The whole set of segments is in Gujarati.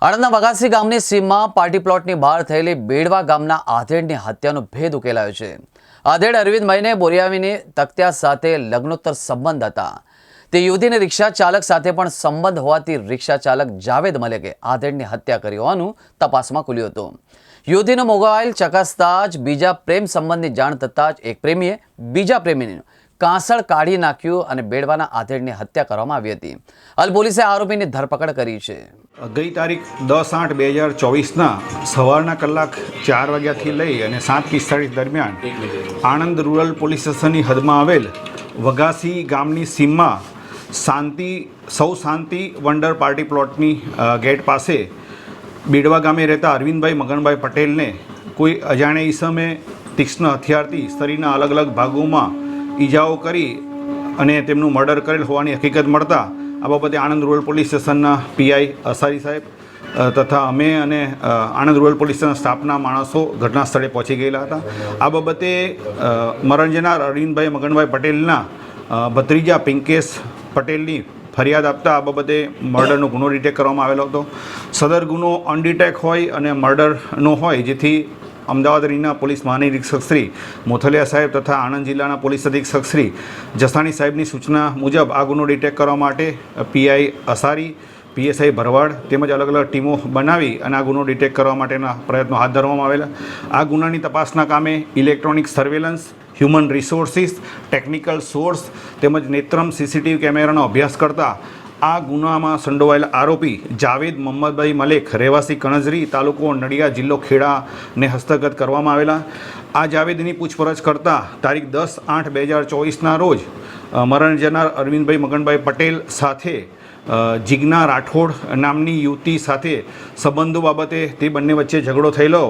આણંદના વઘાસી ગામની સીમમાં પાર્ટી પ્લોટની બહાર થયેલી બેડવા ગામના આધેડની હત્યાનો ભેદ ઉકેલાયો છે. આધેડ અરવિંદભાઈને બોરિયાવીની તકત્યા સાથે લગ્નોત્તર સંબંધ હતા. તે યુવતીને રિક્ષા ચાલક સાથે પણ સંબંધ હોવાથી રિક્ષા ચાલક જાવેદ મલેકે આધેડની હત્યા કરી હોવાનું તપાસમાં ખુલ્યું હતું. યુવતીનો મોબાઈલ ચકાસતા જ બીજા પ્રેમ સંબંધની જાણ થતાં જ એક પ્રેમીએ બીજા પ્રેમીનું કાંસળ કાઢી નાખ્યું અને બેડવાના આધેડની હત્યા કરવામાં આવી હતી. હાલ પોલીસે આરોપીની ધરપકડ કરી છે. ગઈ તારીખ 10/8/2024ના સવારના કલાક 4 વાગ્યાથી લઈ અને 7:45 દરમિયાન આણંદ રૂરલ પોલીસ સ્ટેશનની હદમાં આવેલ વઘાસી ગામની સીમમાં શાંતિ વંડર પાર્ટી પ્લોટની ગેટ પાસે બેડવા ગામે રહેતા અરવિંદભાઈ મગનભાઈ પટેલને કોઈ અજાણ્યા ઈસમે તીક્ષ્ણ હથિયારથી શરીરના અલગ અલગ ભાગોમાં ઈજાઓ કરી અને તેમનું મર્ડર કરેલ હોવાની હકીકત મળતા આ બાબતે આણંદ રૂરલ પોલીસ સ્ટેશનના પીઆઈ અસારી સાહેબ તથા અમે અને આણંદ રૂરલ પોલીસ સ્ટેશન સ્ટાફના માણસો ઘટના સ્થળે પહોંચી ગયેલા હતા. આ બાબતે મરણ જનાર અરવિંદભાઈ મગનભાઈ પટેલના ભત્રીજા પિંકેશ પટેલની ફરિયાદ આપતા આ બાબતે મર્ડરનો ગુનો ડિટેક્ટ કરવામાં આવેલો હતો. સદર ગુનો અનડિટેક હોય અને મર્ડરનો હોય, જેથી અમદાવાદ રીના પોલીસ મહાનિરીક્ષક શ્રી મોથલિયા સાહેબ તથા આણંદ જિલ્લાના પોલીસ અધિક્ષક શ્રી જસાણી સાહેબની સૂચના મુજબ આ ગુનો ડિટેક્ટ કરવા માટે પીઆઈ અસારી, પીએસઆઈ ભરવાડ તેમજ અલગ અલગ ટીમો બનાવી અને આ ગુનો ડિટેક્ટ કરવા માટેના પ્રયત્નો હાથ ધરવામાં આવેલા. આ ગુનાની તપાસના કામે electronic surveillance, human resources, technical source તેમજ નેત્રમ સીસીટીવી કેમેરાનો અભ્યાસ કરતા આ ગુનામાં સંડોવાયેલા આરોપી જાવેદ મોહમ્મદભાઈ મલેક રહેવાસી કણજરી, તાલુકો નડિયાદ, જિલ્લો ખેડાને હસ્તગત કરવામાં આવેલા. આ જાવેદની પૂછપરછ કરતાં તારીખ 10/8/2024ના રોજ મરણ જનાર અરવિંદભાઈ મગનભાઈ પટેલ સાથે જીજ્ઞા રાઠોડ નામની યુવતી સાથે સંબંધો બાબતે તે બંને વચ્ચે ઝઘડો થયેલો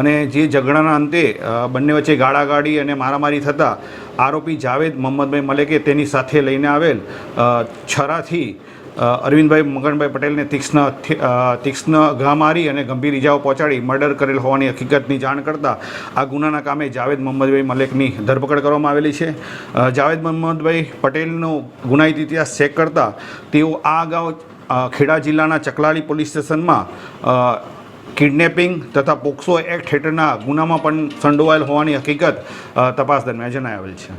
અને જે ઝઘડાના અંતે બંને વચ્ચે ગાળાગાળી અને મારામારી થતાં આરોપી જાવેદ મોહમ્મદભાઈ મલેકે તેની સાથે લઈને આવેલ છરાથી અરવિંદભાઈ મગનભાઈ પટેલને તીક્ષ્ણ ઘા મારી અને ગંભીર ઇજાઓ પહોંચાડી મર્ડર કરેલ હોવાની હકીકતની જાણ કરતાં આ ગુનાના કામે જાવેદ મોહમ્મદભાઈ મલેકની ધરપકડ કરવામાં આવેલી છે. જાવેદ મોહમ્મદભાઈ પટેલનો ગુનાહિત ઇતિહાસ ચેક કરતાં તેઓ આ અગાઉ ખેડા જિલ્લાના ચકલાલી પોલીસ સ્ટેશનમાં કિડનેપિંગ તથા પોક્સો એક્ટ હેઠળના ગુનામાં પણ સંડોવાયેલ હોવાની હકીકત તપાસ દરમિયાન જણાવેલ છે.